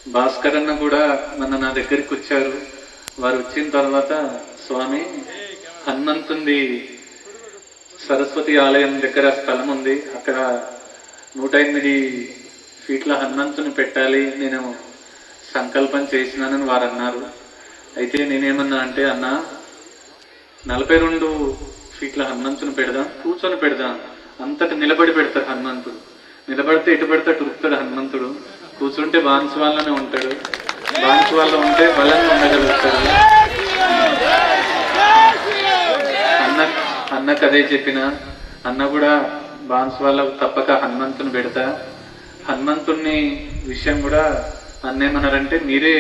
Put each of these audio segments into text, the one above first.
భాస్కర్ అన్న కూడా నా దగ్గరికి వచ్చారు. వారు వచ్చిన తర్వాత, స్వామి, హనుమంతుంది సరస్వతి ఆలయం దగ్గర స్థలం ఉంది, అక్కడ 108 ఫీట్ల హనుమంతుని పెట్టాలి, నేను సంకల్పం చేసినానని వారు అన్నారు. అయితే నేనేమన్నా అంటే, అన్న 42 ఫీట్ల హనుమంతుని పెడదాం, కూర్చొని పెడదాం, అంతటి నిలబడి పెడతాడు హనుమంతుడు. నిలబడితే ఎటు పెడితే అటు ఉరుకుతాడు హనుమంతుడు, కూర్చుంటే బాన్సువాళ్ళనే ఉంటాడు, బాన్సువాళ్ళలో ఉంటే బలంగా ఉండగలుగుతాడు. అన్నకు అదే చెప్పిన. అన్న కూడా బాన్సువాళ్ళకు తప్పక హనుమంతుని పెడతా. హనుమంతుని విషయం కూడా అన్నేమన్నారంటే, మీరే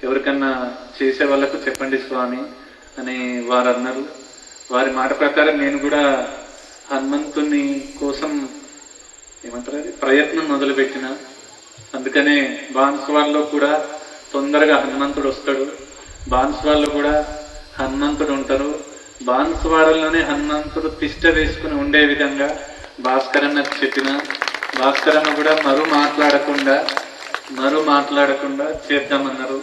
ఎవరికన్నా చేసే వాళ్ళకు చెప్పండి స్వామి అని వారు అన్నారు. వారి మాట ప్రకారం నేను కూడా హనుమంతుని కోసం ఏమంటారు ప్రయత్నం మొదలుపెట్టిన. అందుకనే బాన్సువాళ్ళలో కూడా తొందరగా హనుమంతుడు వస్తాడు, బాన్సువాళ్ళు కూడా హనుమంతుడు ఉంటారు. బాన్సువాడల్లోనే హనుమంతుడు తిష్ట వేసుకుని ఉండే విధంగా భాస్కర్ అన్న చెప్పిన. భాస్కర్ అన్న కూడా మరో మాట్లాడకుండా చేద్దామన్నారు.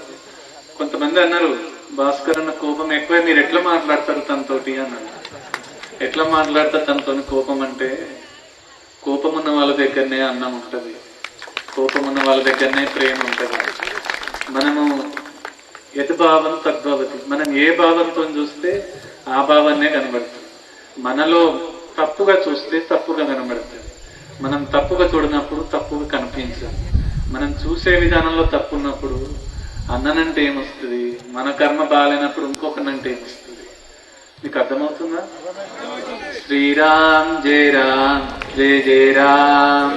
కొంతమంది అన్నారు, భాస్కర్ అన్న కోపం ఎక్కువే, మీరు ఎట్లా మాట్లాడతారు తనతోటి అన్నారు. ఎట్లా మాట్లాడతారు తనతో కోపం అంటే, కోపం ఉన్న వాళ్ళ దగ్గరనే అన్నం ఉంటది, కోపం ఉన్న వాళ్ళ దగ్గరనే ప్రేమ ఉంటది. మనము యత్ భావం తద్భవతి, మనం ఏ భావంతో చూస్తే ఆ భావాన్నే కనబడుతుంది. మనలో తప్పుగా చూస్తే తప్పుగా కనబడుతుంది, మనం తప్పుగా చూడనప్పుడు తప్పుగా కనిపించదు. మనం చూసే విధానంలో తప్పు ఉన్నప్పుడు అన్ననంటే ఏమొస్తుంది, మన కర్మ బాగాలేనప్పుడు ఇంకొకనంటే ఏమొస్తుంది. మీకు అర్థమవుతుందా? శ్రీరామ్ జయ రామ్, జయ జయ రామ్.